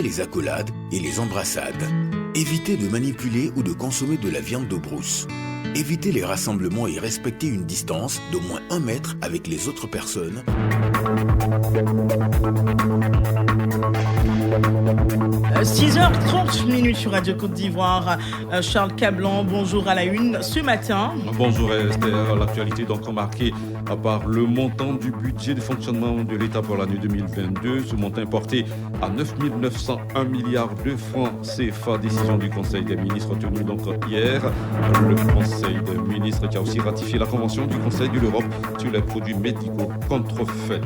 les accolades et les embrassades. Évitez de manipuler ou de consommer de la viande de brousse. Évitez les rassemblements et respectez une distance d'au moins 1 mètre avec les autres personnes. « 6h30 sur Radio Côte d'Ivoire. Charles Cablan, bonjour à la une. Ce matin... Bonjour Esther, l'actualité donc remarquée par le montant du budget de fonctionnement de l'État pour l'année 2022. Ce montant est porté à 9 901 milliards de francs CFA, décision du Conseil des ministres tenue donc hier. Le Conseil des ministres qui a aussi ratifié la Convention du Conseil de l'Europe sur les produits médicaux contrefaits.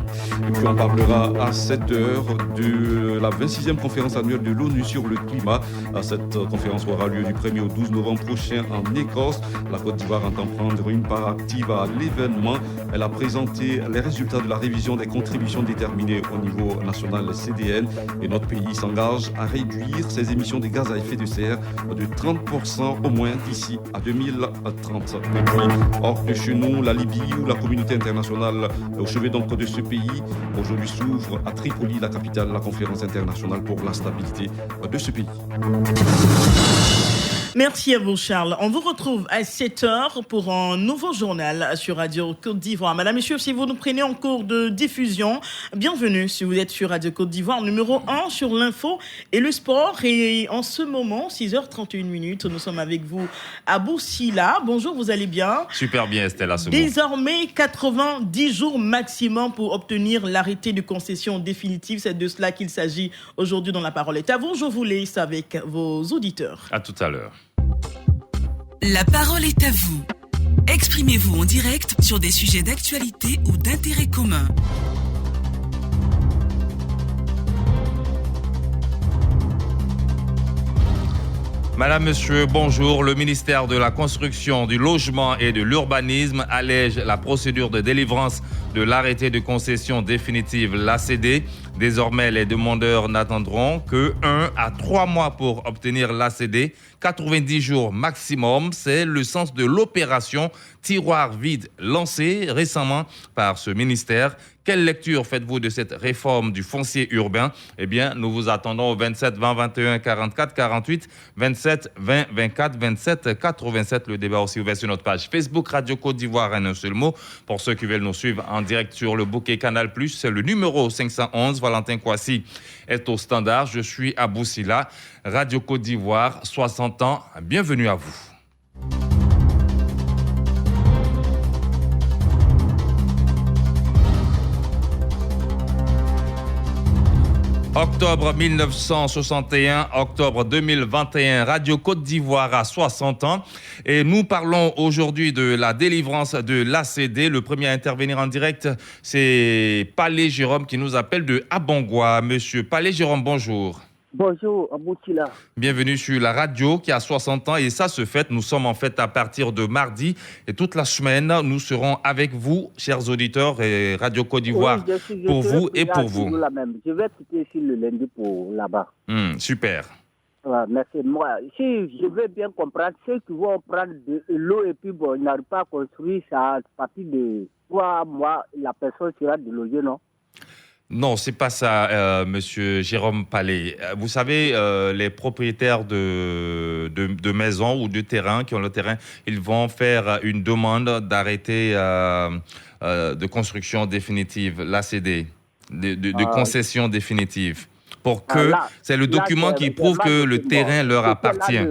Et puis on parlera à 7h de la 26e conférence annuelle de l'ONU sur le climat. Cette conférence aura lieu du 1er au 12 novembre prochain en Écosse. La Côte d'Ivoire entend prendre une part active à l'événement. Elle a présenté les résultats de la révision des contributions déterminées au niveau national CDN et notre pays s'engage à réduire ses émissions de gaz à effet de serre de 30% au moins d'ici à 2030. Et puis, hors de chez nous, la Libye ou la communauté internationale au chevet donc de ce pays. Aujourd'hui s'ouvre à Tripoli, la capitale, la conférence internationale pour la stabilité de ce pays. Merci à vous, Charles. On vous retrouve à 7h pour un nouveau journal sur Radio Côte d'Ivoire. Madame, Messieurs, si vous nous prenez en cours de diffusion, bienvenue si vous êtes sur Radio Côte d'Ivoire, numéro 1 sur l'info et le sport. Et en ce moment, 6h31, nous sommes avec vous à Boussila. Bonjour, vous allez bien? Super bien, Estelle, à ce moment. Désormais, 90 jours maximum pour obtenir l'arrêté de concession définitive. C'est de cela qu'il s'agit aujourd'hui dans La Parole est à vous. Je vous laisse avec vos auditeurs. À tout à l'heure. La parole est à vous. Exprimez-vous en direct sur des sujets d'actualité ou d'intérêt commun. Madame, Monsieur, bonjour. Le ministère de la Construction, du Logement et de l'Urbanisme allège la procédure de délivrance de l'arrêté de concession définitive, l'ACD. Désormais, les demandeurs n'attendront que 1 à 3 mois pour obtenir l'ACD. 90 jours maximum, c'est le sens de l'opération Tiroir vide lancée récemment par ce ministère. Quelle lecture faites-vous de cette réforme du foncier urbain? Eh bien, nous vous attendons au 27 20 21 44 48, 27 20 24 27 87. Le débat aussi ouvert sur notre page Facebook Radio Côte d'Ivoire en un seul mot. Pour ceux qui veulent nous suivre en direct sur le bouquet Canal+, c'est le numéro 511. Valentin Kouassi est au standard. Je suis à Boussila. Radio Côte d'Ivoire, 60 ans. Bienvenue à vous. Octobre 1961, octobre 2021, Radio Côte d'Ivoire a 60 ans et nous parlons aujourd'hui de la délivrance de l'ACD. Le premier à intervenir en direct, c'est Palais Jérôme qui nous appelle de Abongwa. Monsieur Palais Jérôme, bonjour. Bonjour, Aboutila. Bienvenue sur la radio qui a 60 ans et ça se fête. Nous sommes en fait à partir de mardi et toute la semaine, nous serons avec vous, chers auditeurs et Radio Côte d'Ivoire, pour vous et pour vous. Je vais quitter ici le lundi pour là-bas. Super. Ouais, merci. Moi, si je veux bien comprendre, ceux qui vont prendre de l'eau et puis bon, ils n'arrivent pas à construire ça à partir de 3 mois, la personne sera délogée, non? Non, c'est pas ça, Monsieur Jérôme Palais. Vous savez, les propriétaires de maisons ou de terrains qui ont le terrain, ils vont faire une demande d'arrêté de construction définitive, l'ACD, de concession définitive, pour que c'est le document qui prouve que le terrain leur appartient.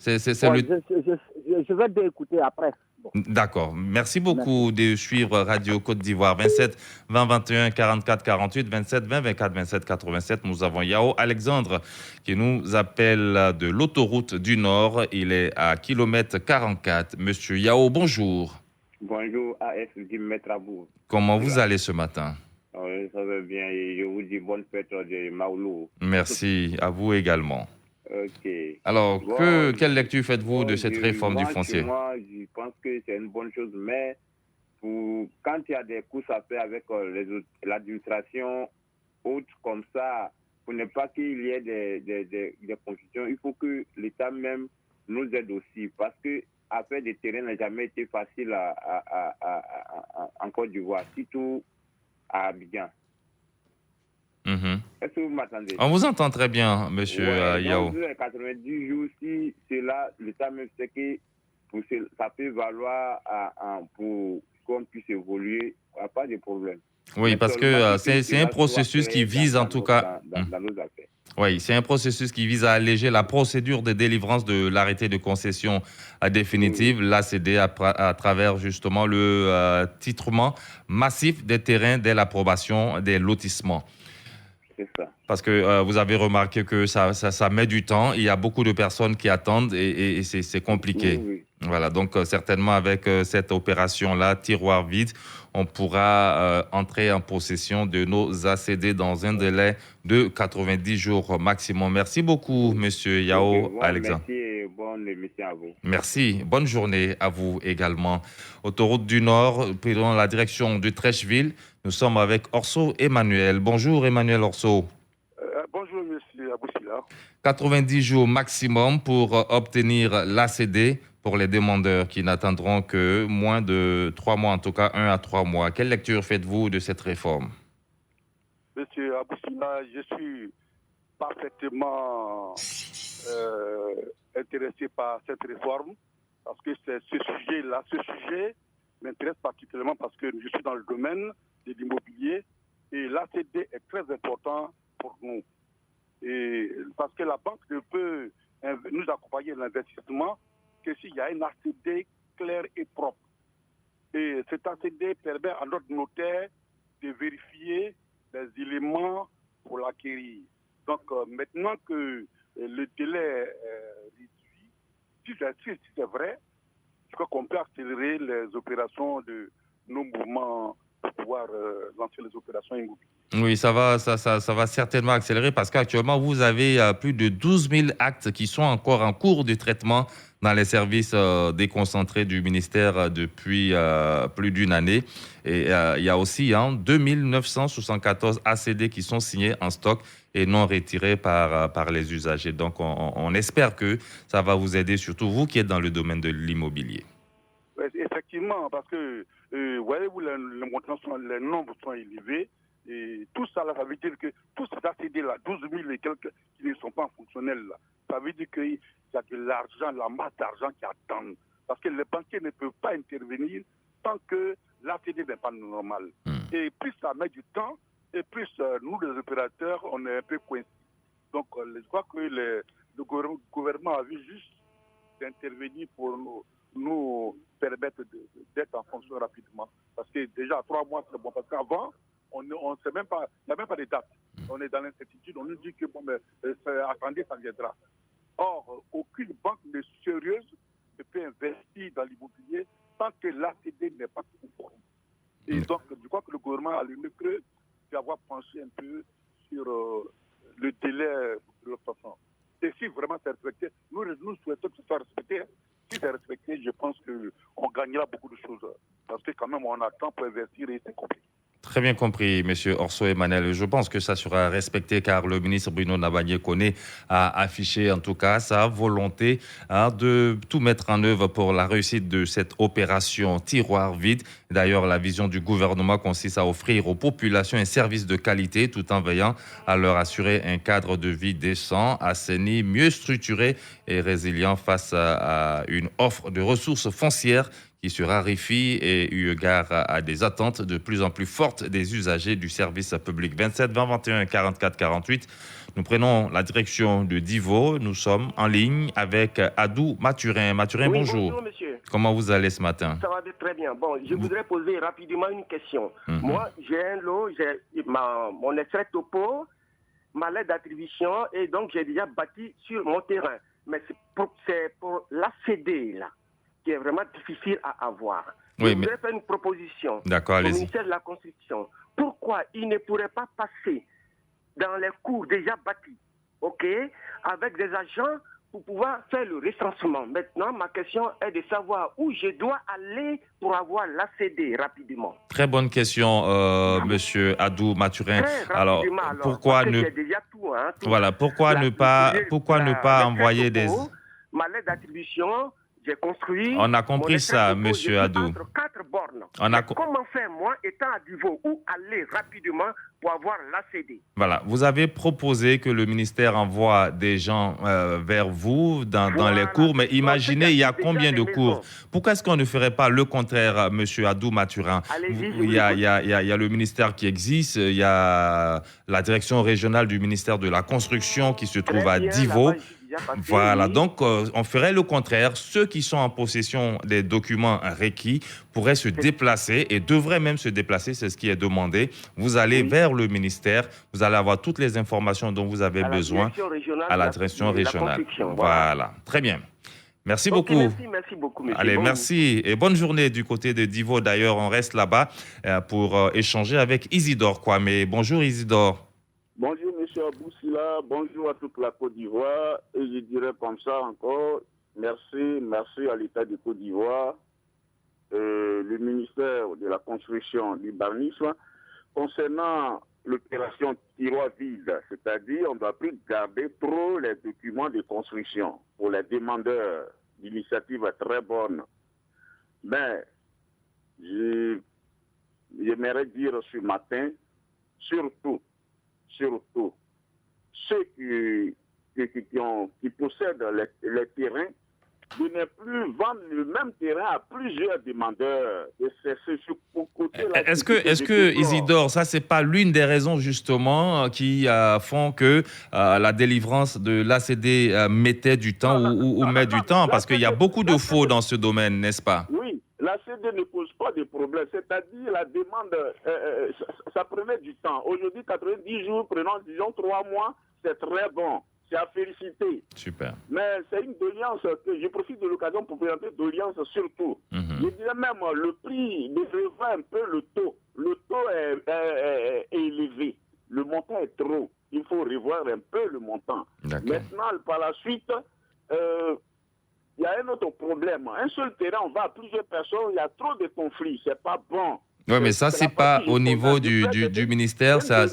Je vais écouter après. Bon. D'accord. Merci beaucoup de suivre Radio Côte d'Ivoire. 27 20 21 44 48, 27 20 24 27 87. Nous avons Yao Alexandre qui nous appelle de l'autoroute du Nord. Il est à kilomètre 44. Monsieur Yao, bonjour. Bonjour, AF du Maître Abou. Comment vous allez ce matin? Oui, ça va bien et je vous dis bonne fête de Maoulou. Merci, à vous également. Ok. Alors, quelle lecture faites-vous de cette réforme du foncier? Moi, je pense que c'est une bonne chose, mais quand il y a des courses à faire avec l'administration, autre comme ça, pour ne pas qu'il y ait des confusions, il faut que l'État même nous aide aussi, parce que affaire des terrains n'a jamais été facile en Côte d'Ivoire, surtout à Abidjan. Est-ce que vous m'entendez? On vous entend très bien, monsieur Yao. Donc, les 90 jours, si c'est là, l'État même sait que ça peut valoir pour qu'on puisse évoluer, il n'y a pas de problème. Oui, parce que c'est un processus qui vise en tout cas... Dans nos affaires. Oui, c'est un processus qui vise à alléger la procédure de délivrance de l'arrêté de concession définitive, l'ACD, à travers justement le titrement massif des terrains dès l'approbation des lotissements. C'est ça. Parce que vous avez remarqué que ça met du temps, il y a beaucoup de personnes qui attendent et c'est compliqué. Oui. Voilà, donc certainement avec cette opération-là, tiroir vide, on pourra entrer en possession de nos ACD dans un délai de 90 jours maximum. Merci beaucoup, monsieur Yao Alexandre. Merci et bonne émission à vous. Merci, bonne journée à vous également. Autoroute du Nord, prenons la direction de Trècheville. Nous sommes avec Orso Emmanuel. Bonjour Emmanuel Orso. Bonjour monsieur Aboussila. 90 jours maximum pour obtenir l'ACD pour les demandeurs qui n'attendront que moins de 3 mois, en tout cas 1 à 3 mois. Quelle lecture faites-vous de cette réforme? Monsieur Aboussila, je suis parfaitement intéressé par cette réforme parce que ce sujet m'intéresse particulièrement parce que je suis dans le domaine de l'immobilier et l'ACD est très important pour nous. Et parce que la banque ne peut nous accompagner dans l'investissement que s'il y a un ACD clair et propre. Et cet ACD permet à notre notaire de vérifier les éléments pour l'acquérir. Donc maintenant que le délai est réduit, si c'est vrai, je crois qu'on peut accélérer les opérations de nos mouvements pour pouvoir lancer les opérations immobilières. Oui, ça va certainement accélérer parce qu'actuellement, vous avez plus de 12 000 actes qui sont encore en cours de traitement dans les services déconcentrés du ministère depuis plus d'une année. Et il y a aussi 2 974 ACD qui sont signés en stock et non retirés par les usagers. Donc, on espère que ça va vous aider, surtout vous qui êtes dans le domaine de l'immobilier. Effectivement, parce que, voyez-vous, les nombres sont élevés. Et tout ça, là, ça veut dire que tous ces ACD-là, 12 000 et quelques qui ne sont pas fonctionnels, là, ça veut dire qu'il y a de l'argent, la masse d'argent qui attend. Parce que les banquiers ne peuvent pas intervenir tant que l'ACD n'est pas normal. Et plus ça met du temps, et plus nous, les opérateurs, on est un peu coincés. Donc, je crois que le gouvernement a vu juste d'intervenir pour nous permettre d'être en fonction rapidement. Parce que déjà, 3 mois, c'est bon. Parce qu'avant, on ne sait même pas, il n'y a même pas de date. On est dans l'incertitude, on nous dit que attendez, ça viendra. Or, aucune banque sérieuse ne peut investir dans l'immobilier tant que l'ACD n'est pas conforme. Et donc, je crois que le gouvernement a le mieux d'avoir penché un peu sur le délai de l'obtention. Et si vraiment c'est respecté, nous souhaitons que ce soit respecté. Si c'est respecté, je pense qu'on gagnera beaucoup de choses. Parce que quand même, on a le temps pour investir et c'est compliqué. Très bien compris, monsieur Orso Emmanuel. Je pense que ça sera respecté car le ministre Bruno Nabagné-Koné a affiché en tout cas sa volonté de tout mettre en œuvre pour la réussite de cette opération tiroir vide. D'ailleurs, la vision du gouvernement consiste à offrir aux populations un service de qualité tout en veillant à leur assurer un cadre de vie décent, assaini, mieux structuré et résilient face à une offre de ressources foncières qui se raréfie et eu égard à des attentes de plus en plus fortes des usagers du service public. 27 20 21 44 48. Nous prenons la direction de Divo. Nous sommes en ligne avec Adou Mathurin. Mathurin, oui, bonjour. Bonjour, monsieur. Comment vous allez ce matin? Ça va très bien. Bon, je voudrais poser rapidement une question. Moi, j'ai un lot, j'ai mon extrait topo, ma lettre d'attribution, et donc j'ai déjà bâti sur mon terrain. Mais c'est pour l'ACD, là, qui est vraiment difficile à avoir. Oui, je voudrais faire une proposition au ministère de la Construction. Pourquoi il ne pourrait pas passer dans les cours déjà bâtis, avec des agents pour pouvoir faire le recensement. Maintenant, ma question est de savoir où je dois aller pour avoir l'ACD rapidement. Très bonne question, monsieur Adou Mathurin. Alors, pourquoi ne pourquoi ne pas envoyer des ma lettre d'attribution, j'ai construit... On a compris ça, monsieur Adou. Entre 4 bornes. Comment faire, moi, étant à Divo, où aller rapidement pour avoir l'ACD? Voilà, vous avez proposé que le ministère envoie des gens vers vous dans les cours, mais imaginez, il y a combien de cours? Pourquoi est-ce qu'on ne ferait pas le contraire, monsieur Adou Mathurin? Il y a le ministère qui existe, il y a la direction régionale du ministère de la Construction qui se trouve à Divo. Voilà, donc on ferait le contraire. Ceux qui sont en possession des documents requis pourraient se déplacer et devraient même se déplacer, c'est ce qui est demandé. Vous allez vers le ministère, vous allez avoir toutes les informations dont vous avez besoin à la direction régionale. Voilà, très bien. Merci beaucoup. Merci beaucoup, monsieur. Allez, merci et bonne journée du côté de Divo. D'ailleurs, on reste là-bas pour échanger avec Isidore Kwame. Bonjour Isidore. Bonjour, M. Abou-Sila. Bonjour à toute la Côte d'Ivoire. Et je dirais comme ça encore, merci à l'État de Côte d'Ivoire, le ministère de la Construction, du l'urbanisme, concernant l'opération tiroir vide, c'est-à-dire on ne doit plus garder trop les documents de construction pour les demandeurs d'initiatives très bonnes. Mais j'aimerais dire ce matin, surtout, ceux qui possèdent les terrains, de ne plus vendre le même terrain à plusieurs demandeurs. Est-ce que Isidore, ça c'est pas l'une des raisons justement qui font que la délivrance de l'ACD mettait du temps ou met du temps, parce qu'il y a beaucoup de faux dans ce domaine, n'est-ce pas? Oui, l'ACD ne pose pas de problème, c'est-à-dire la demande, ça prenait du temps. Aujourd'hui, 90 jours, disons 3 mois, c'est très bon. C'est à féliciter. Super. Mais c'est une doléance que je profite de l'occasion pour présenter doléance surtout. Je dirais même le prix de revoir un peu le taux. Le taux est élevé. Le montant est trop. Il faut revoir un peu le montant. Maintenant, par la suite, il y a un autre problème. Un seul terrain, on va à plusieurs personnes, il y a trop de conflits. C'est pas bon. Oui, mais ça, c'est pas au niveau du ministère. Ça.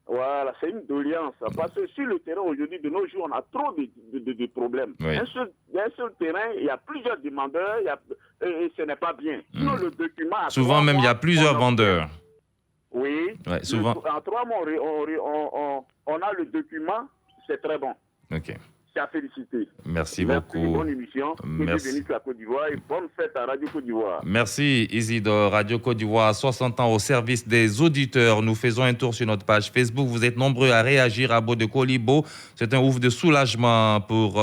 Voilà, c'est une doléance. Parce que sur le terrain, aujourd'hui, de nos jours, on a trop de problèmes. Oui. Un seul terrain, il y a plusieurs demandeurs, et ce n'est pas bien. Sinon, le document... Souvent même, il y a plusieurs vendeurs. Oui. Ouais, souvent. En 3 mois, on a le document, c'est très bon. OK. C'est à féliciter. Merci beaucoup. Bonne émission. Bienvenue sur la Côte d'Ivoire et bonne fête à Radio Côte d'Ivoire. Merci Isidore. Radio Côte d'Ivoire, 60 ans au service des auditeurs. Nous faisons un tour sur notre page Facebook. Vous êtes nombreux à réagir à Beau de Colibo. C'est un ouf de soulagement pour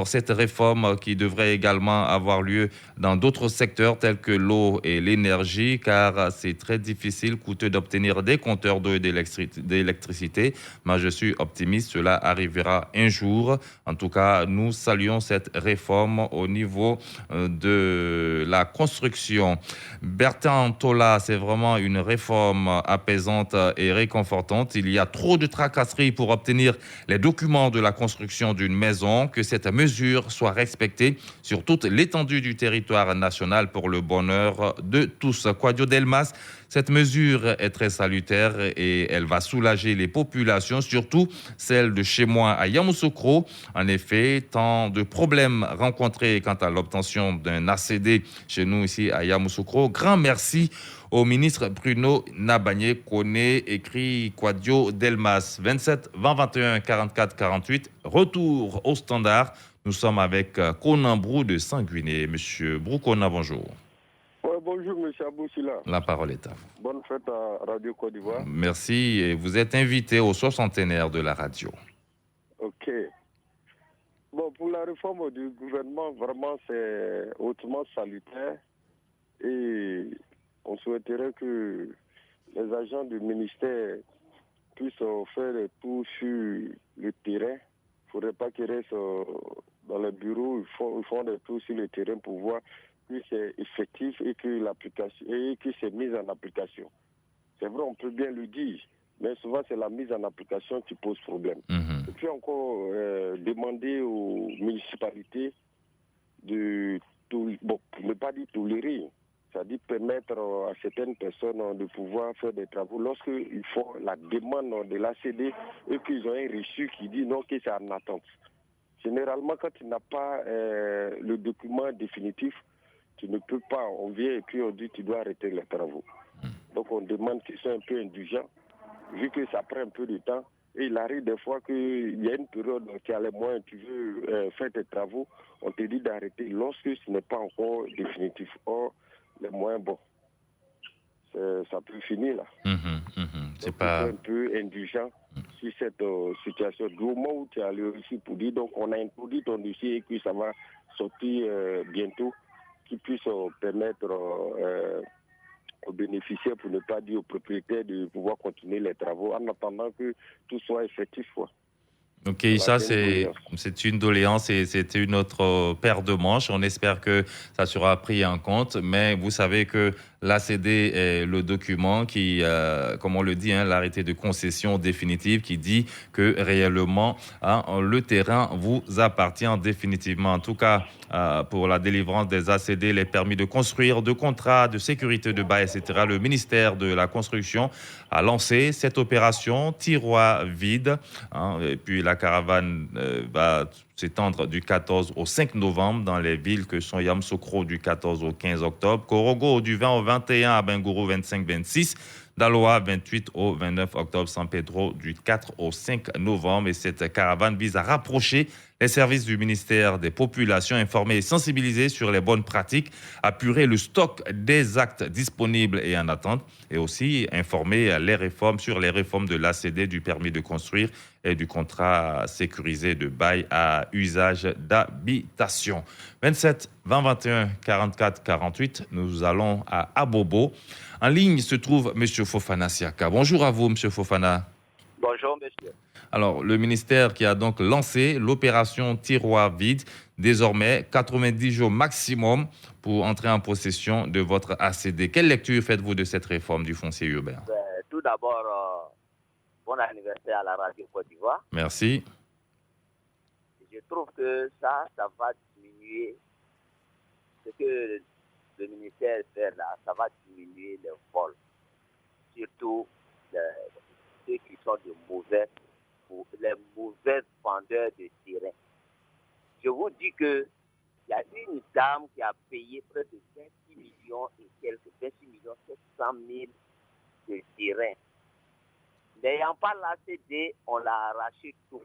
cette réforme qui devrait également avoir lieu dans d'autres secteurs tels que l'eau et l'énergie, car c'est très difficile, coûteux d'obtenir des compteurs d'eau et d'électricité. Mais je suis optimiste, cela arrivera un jour. En tout cas, nous saluons cette réforme au niveau de la construction. Bertrand Tola, c'est vraiment une réforme apaisante et réconfortante. Il y a trop de tracasseries pour obtenir les documents de la construction d'une maison, que cette mesure soit respectée sur toute l'étendue du territoire national pour le bonheur de tous. Kwadio Delmas, cette mesure est très salutaire et elle va soulager les populations, surtout celles de chez moi à Yamoussoukro. En effet, tant de problèmes rencontrés quant à l'obtention d'un ACD chez nous ici à Yamoussoukro. Grand merci au ministre Bruno Nabagné Kone, écrit Kwadio Delmas. 27 20 21 44 48. Retour au standard. Nous sommes avec Konan Brou de Saint-Guiné. Monsieur Brou Kona, bonjour. Bonjour, monsieur Abou-Sila. La parole est à vous. Bonne fête à Radio Côte d'Ivoire. Merci. Et vous êtes invité au 60e de la radio. OK. Bon, pour la réforme du gouvernement, vraiment, c'est hautement salutaire. Et on souhaiterait que les agents du ministère puissent faire des tours sur le terrain. Il ne faudrait pas qu'ils restent dans les bureaux. Ils font des tours sur le terrain pour voir que c'est effectif et que c'est mis en application. C'est vrai, on peut bien le dire, mais souvent c'est la mise en application qui pose problème. Et puis encore, demander aux municipalités de, pour ne pas dire tolérer, c'est-à-dire permettre à certaines personnes de pouvoir faire des travaux lorsqu'ils font la demande de l'ACD et qu'ils ont un reçu qui dit non, que c'est en attente. Généralement, quand tu n'as pas le document définitif, tu ne peux pas. On vient et puis on dit tu dois arrêter les travaux. Donc on demande qu'ils soient un peu indulgents, vu que ça prend un peu de temps. Et il arrive des fois qu'il y a une période qui a les moyens, tu veux faire tes travaux, on te dit d'arrêter lorsque ce n'est pas encore définitif. Or, les moyens, bon, ça peut finir là. C'est pas un peu indulgent sur cette situation. Du moment où tu as le réussi pour dire, donc on a introduit ton dossier et que ça va sortir bientôt, qui puisse permettre aux bénéficiaires, pour ne pas dire aux propriétaires, de pouvoir continuer les travaux en attendant que tout soit effectif. Ok, ça c'est une doléance et c'était une autre paire de manches. On espère que ça sera pris en compte, mais vous savez que l'ACD est le document qui, comme on le dit, l'arrêté de concession définitive qui dit que réellement le terrain vous appartient définitivement. En tout cas, pour la délivrance des ACD, les permis de construire, de contrats, de sécurité de bail, etc., le ministère de la Construction a lancé cette opération tiroir vide. Et puis la caravane va s'étendre du 14 au 5 novembre dans les villes que sont Yamoussoukro du 14 au 15 octobre, Korogo du 20 au 21, Abengourou 25-26, Daloa 28 au 29 octobre, San Pedro du 4 au 5 novembre. Et cette caravane vise à rapprocher les services du ministère des Populations, informer et sensibiliser sur les bonnes pratiques, apurer le stock des actes disponibles et en attente, et aussi informer sur les réformes de l'ACD, du permis de construire et du contrat sécurisé de bail à usage d'habitation. 27 20 21 44 48, nous allons à Abobo. En ligne se trouve M. Fofana Siaka. Bonjour à vous, M. Fofana. Bonjour, monsieur. Alors, le ministère qui a donc lancé l'opération tiroir vide, désormais 90 jours maximum pour entrer en possession de votre ACD. Quelle lecture faites-vous de cette réforme du foncier urbain? Tout d'abord, bon anniversaire à la radio Côte d'Ivoire. Merci. Je trouve que ça va diminuer ce que le ministère fait là, ça va diminuer les vols, surtout ceux qui sont les mauvais vendeurs de terrain. Je vous dis que il y a une dame qui a payé près de 26 millions et quelques, 26 millions 700 000 de terrain. N'ayant pas l'ACD, on l'a arraché tout.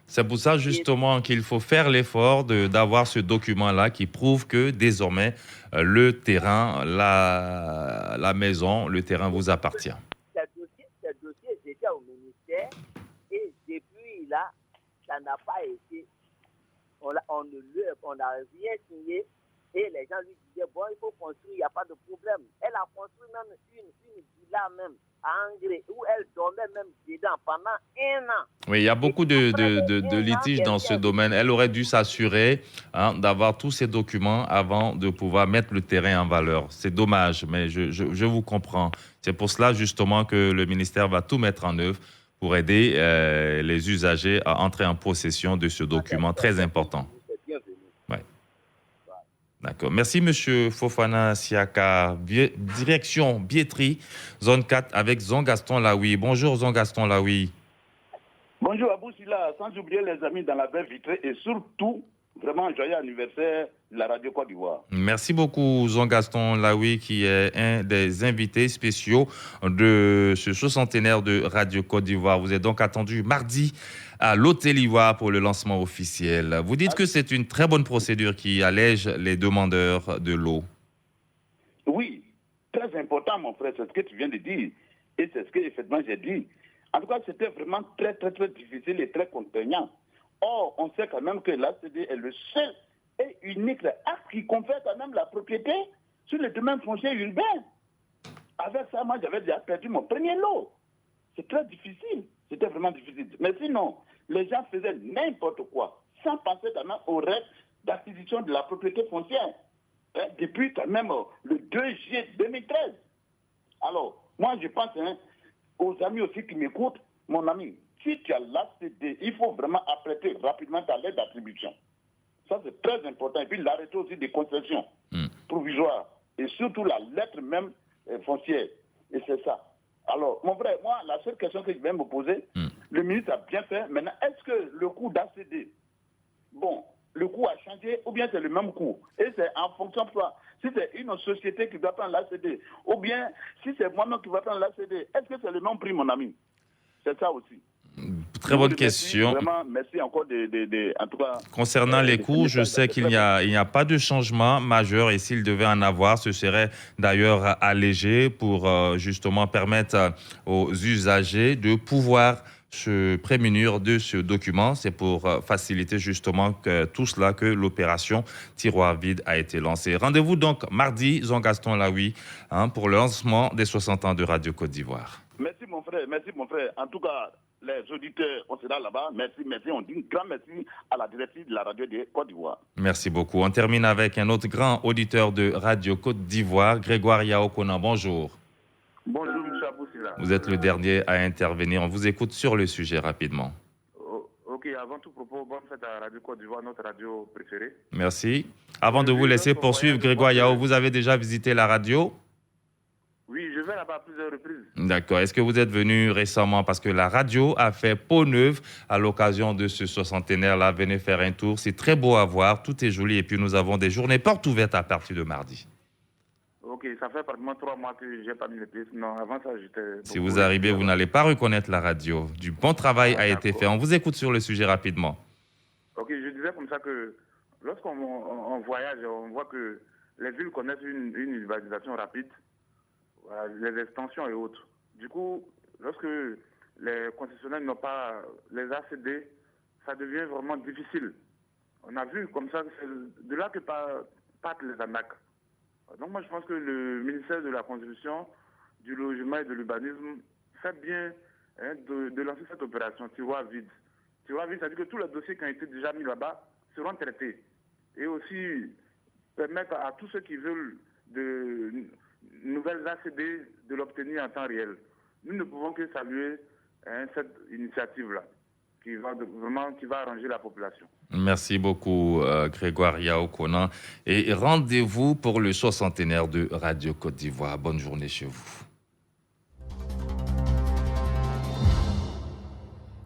C'est pour ça justement qu'il faut faire l'effort d'avoir ce document-là qui prouve que désormais le terrain, la maison, le terrain vous appartient. Ce dossier était au ministère et depuis là, ça n'a pas été. On n'a rien signé et les gens lui disaient bon, il faut construire, il n'y a pas de problème. Elle a construit même une villa même à Angré où elle dormait même dedans pendant 1 an. Oui, il y a beaucoup de litiges dans ce domaine. Elle aurait dû s'assurer d'avoir tous ces documents avant de pouvoir mettre le terrain en valeur. C'est dommage, mais je vous comprends. C'est pour cela justement que le ministère va tout mettre en œuvre pour aider les usagers à entrer en possession de ce document très important. Ouais. D'accord. Merci, M. Fofana Siaka. Direction Biétry, zone 4, avec Zongaston Laoui. Bonjour, Zongaston Laoui. Bonjour, Abou Sila. Sans oublier les amis dans la baie vitrée et surtout, vraiment, joyeux anniversaire de la Radio Côte d'Ivoire. Merci beaucoup, Zongaston Laoui, qui est un des invités spéciaux de ce 60e de Radio Côte d'Ivoire. Vous êtes donc attendu mardi à l'Hôtel Ivoire pour le lancement officiel. Vous dites que c'est une très bonne procédure qui allège les demandeurs de l'eau. Oui, très important, mon frère, c'est ce que tu viens de dire. Et c'est ce que, effectivement, j'ai dit. En tout cas, c'était vraiment très, très, très difficile et très contraignant. Or, on sait quand même que l'ACD est le seul et unique acte qui confère quand même la propriété sur le domaine foncier urbain. Avec ça, moi, j'avais déjà perdu mon premier lot. C'est très difficile. C'était vraiment difficile. Mais sinon, les gens faisaient n'importe quoi, sans penser quand même aux règles d'acquisition de la propriété foncière. Depuis quand même le 2 juillet 2013. Alors, moi, je pense aux amis aussi qui m'écoutent, mon ami, si tu as l'ACD, il faut vraiment apprêter rapidement ta lettre d'attribution. Ça, c'est très important. Et puis, l'arrêter aussi des concessions provisoires. Et surtout la lettre même foncière. Et c'est ça. Alors, mon frère, moi, la seule question que je vais me poser, Le ministre a bien fait. Maintenant, est-ce que le coût d'ACD, bon, le coût a changé ou bien c'est le même coût? Et c'est en fonction de quoi? Si c'est une société qui doit prendre l'ACD, ou bien si c'est moi-même qui va prendre l'ACD, est-ce que c'est le même prix, mon ami? C'est ça aussi. Très bonne question. Vraiment, merci encore en tout cas. Concernant les coûts, je sais qu'il n'y a pas de changement majeur et s'il devait en avoir, ce serait d'ailleurs allégé pour justement permettre aux usagers de pouvoir se prémunir de ce document. C'est pour faciliter justement tout cela que l'opération Tiroir vide a été lancée. Rendez-vous donc mardi, Jean-Gaston Laoui, pour le lancement des 60 ans de Radio Côte d'Ivoire. Merci mon frère. En tout cas, les auditeurs, on sera là-bas. Merci. On dit un grand merci à la directrice de la radio de Côte d'Ivoire. Merci beaucoup. On termine avec un autre grand auditeur de Radio Côte d'Ivoire, Grégoire Yaokona. Bonjour. Bonjour, M. Aboussila. Vous êtes le dernier à intervenir. On vous écoute sur le sujet rapidement. Ok, avant tout propos, bonne fête à Radio Côte d'Ivoire, notre radio préférée. Merci. Avant de vous laisser poursuivre, Grégoire Yao, vous avez déjà visité la radio? Oui, je vais là-bas à plusieurs reprises. D'accord. Est-ce que vous êtes venu récemment? Parce que la radio a fait peau neuve à l'occasion de ce soixantenaire-là. Venez faire un tour. C'est très beau à voir. Tout est joli. Et puis, nous avons des journées portes ouvertes à partir de mardi. Ok, ça fait pratiquement 3 mois que je n'ai pas mis les pieds. Non, avant ça, j'étais... Si vous arrivez, vous n'allez pas reconnaître la radio. Du bon travail a été fait. On vous écoute sur le sujet rapidement. Ok, je disais comme ça que lorsqu'on voyage, on voit que les villes connaissent une urbanisation rapide. Les extensions et autres. Du coup, lorsque les concessionnaires n'ont pas les ACD, ça devient vraiment difficile. On a vu comme ça, c'est de là que partent les ANAC. Donc moi je pense que le ministère de la Construction, du Logement et de l'Urbanisme fait bien de lancer cette opération Tiroir vide. Tiroir vide, c'est-à-dire que tous les dossiers qui ont été déjà mis là-bas seront traités. Et aussi permettre à tous ceux qui veulent de nouvelles ACD de l'obtenir en temps réel. Nous ne pouvons que saluer cette initiative-là qui va arranger la population. Merci beaucoup, Grégoire Yaokona. Et rendez-vous pour le soixantenaire de Radio Côte d'Ivoire. Bonne journée chez vous.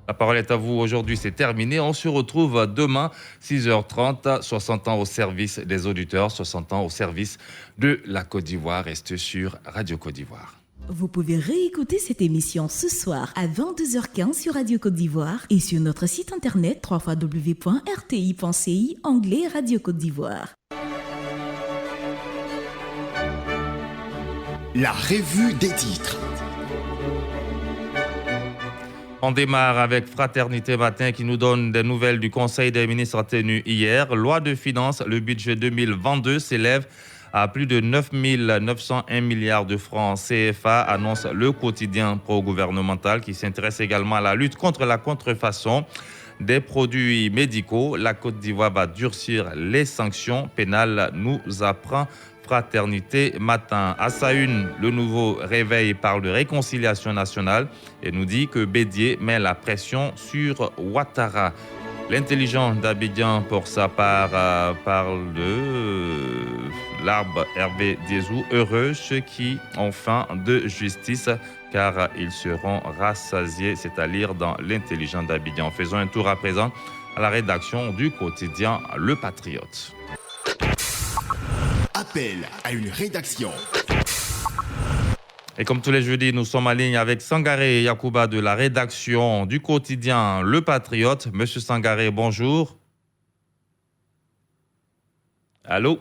La parole est à vous. Aujourd'hui, c'est terminé. On se retrouve demain, 6h30, 60 ans au service des auditeurs, 60 ans au service de la Côte d'Ivoire. Restez sur Radio Côte d'Ivoire. Vous pouvez réécouter cette émission ce soir à 22h15 sur Radio Côte d'Ivoire et sur notre site internet www.rti.ci, onglet Radio Côte d'Ivoire. La revue des titres. On démarre avec Fraternité Matin qui nous donne des nouvelles du Conseil des ministres tenu hier. Loi de finances, le budget 2022 s'élève à plus de 9 901 milliards de francs CFA, annonce le quotidien pro-gouvernemental qui s'intéresse également à la lutte contre la contrefaçon des produits médicaux. La Côte d'Ivoire va durcir les sanctions pénales, nous apprend Fraternité Matin. À sa une, le nouveau réveil parle de réconciliation nationale et nous dit que Bédié met la pression sur Ouattara. L'intelligent d'Abidjan, pour sa part, parle de l'arbre Hervé Diezou, heureux ceux qui ont faim de justice, car ils seront rassasiés, c'est à lire dans l'intelligent d'Abidjan. Faisons un tour à présent à la rédaction du quotidien Le Patriote. Appel à une rédaction. Et comme tous les jeudis, nous sommes en ligne avec Sangaré Yacouba de la rédaction du quotidien Le Patriote. Monsieur Sangaré, bonjour. Allô?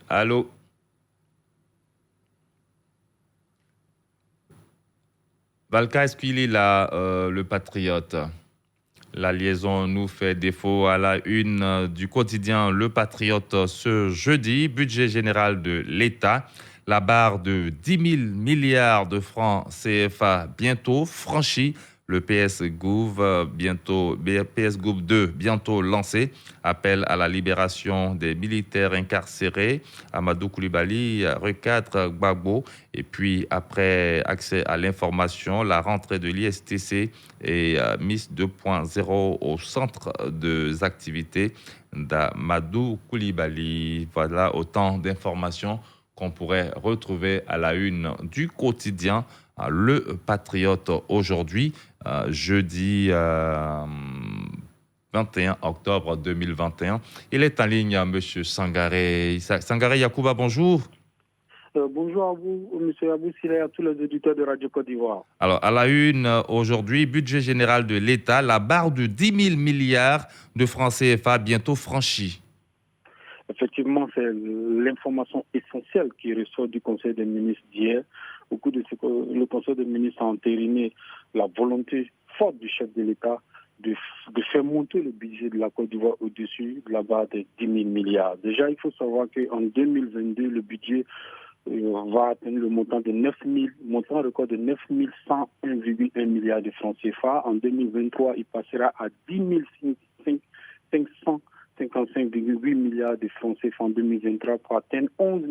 Allô? Valka, est-ce qu'il est là, Le Patriote? La liaison nous fait défaut. À la une du quotidien Le Patriote ce jeudi. Budget général de l'État. La barre de 10 000 milliards de francs CFA bientôt franchie. Le PS Gouv 2 bientôt lancé. Appel à la libération des militaires incarcérés. Amadou Koulibaly recadre Gbagbo. Et puis après accès à l'information, la rentrée de l'ISTC est mise 2.0 au centre des activités d'Amadou Koulibaly. Voilà autant d'informations qu'on pourrait retrouver à la une du quotidien Le Patriote aujourd'hui, jeudi 21 octobre 2021. Il est en ligne, M. Sangaré Yacouba, bonjour. Bonjour à vous, M. Abou-Sila, et à tous les auditeurs de Radio Côte d'Ivoire. Alors, à la une aujourd'hui, budget général de l'État, la barre de 10 000 milliards de francs CFA bientôt franchie. Effectivement, c'est l'information essentielle qui ressort du Conseil des ministres d'hier. Au cours de ce que le Conseil des ministres a entériné la volonté forte du chef de l'État de faire monter le budget de la Côte d'Ivoire au-dessus de la barre de 10 000 milliards. Déjà, il faut savoir qu'en 2022, le budget va atteindre le montant record de 9 101,1 milliards de francs CFA. En 2023, il passera à 10 555,8 milliards de francs CFA en 2023 pour atteindre 11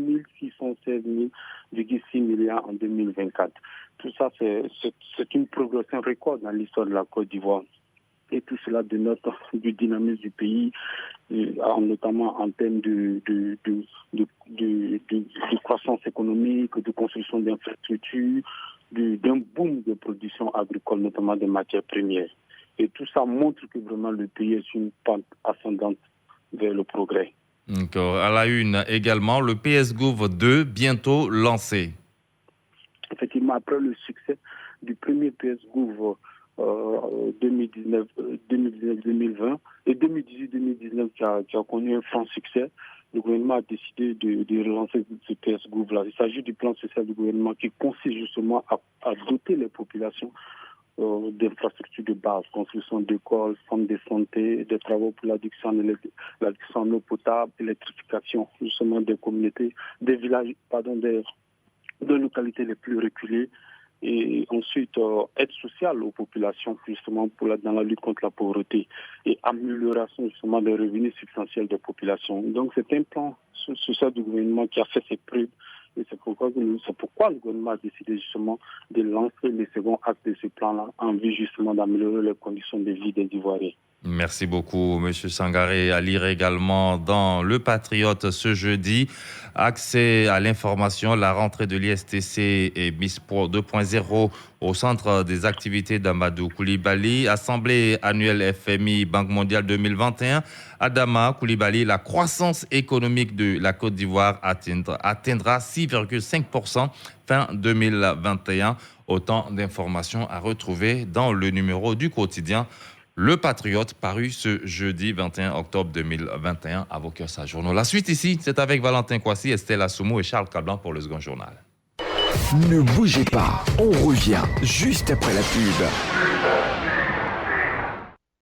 616,6 milliards en 2024. Tout ça, c'est une progression record dans l'histoire de la Côte d'Ivoire. Et tout cela dénote du dynamisme du pays, notamment en termes de croissance économique, de construction d'infrastructures, d'un boom de production agricole, notamment des matières premières. Et tout ça montre que vraiment le pays est sur une pente ascendante vers le progrès. Encore. À la une également, le PS-Gouv 2 bientôt lancé. Effectivement, après le succès du premier PS-Gouv 2019-2020 et 2018-2019 qui a connu un franc succès, le gouvernement a décidé de relancer ce PS-Gouv-là. Il s'agit du plan social du gouvernement qui consiste justement à doter les populations d'infrastructures de base, construction d'écoles, centres de santé, des travaux pour l'adduction en eau potable, électrification justement des communautés, des villages, des localités les plus reculées, et ensuite aide sociale aux populations justement dans la lutte contre la pauvreté et amélioration justement des revenus substantiels des populations. Donc c'est un plan social du gouvernement qui a fait ses preuves. Et c'est pourquoi le gouvernement a décidé justement de lancer le second acte de ce plan-là en vue justement d'améliorer les conditions de vie des Ivoiriens. Merci beaucoup, M. Sangaré. À lire également dans Le Patriote ce jeudi, accès à l'information, la rentrée de l'ISTC est mise pour 2.0 au centre des activités d'Amadou Koulibaly. Assemblée annuelle FMI Banque mondiale 2021. Adama Koulibaly, la croissance économique de la Côte d'Ivoire atteindra 6,5% fin 2021. Autant d'informations à retrouver dans le numéro du quotidien Le Patriote, paru ce jeudi 21 octobre 2021 à vos cœurs sa journaux. La suite ici, c'est avec Valentin Kwasi, Estelle Assoumou et Charles Cablan pour le second journal. Ne bougez pas, on revient juste après la pub.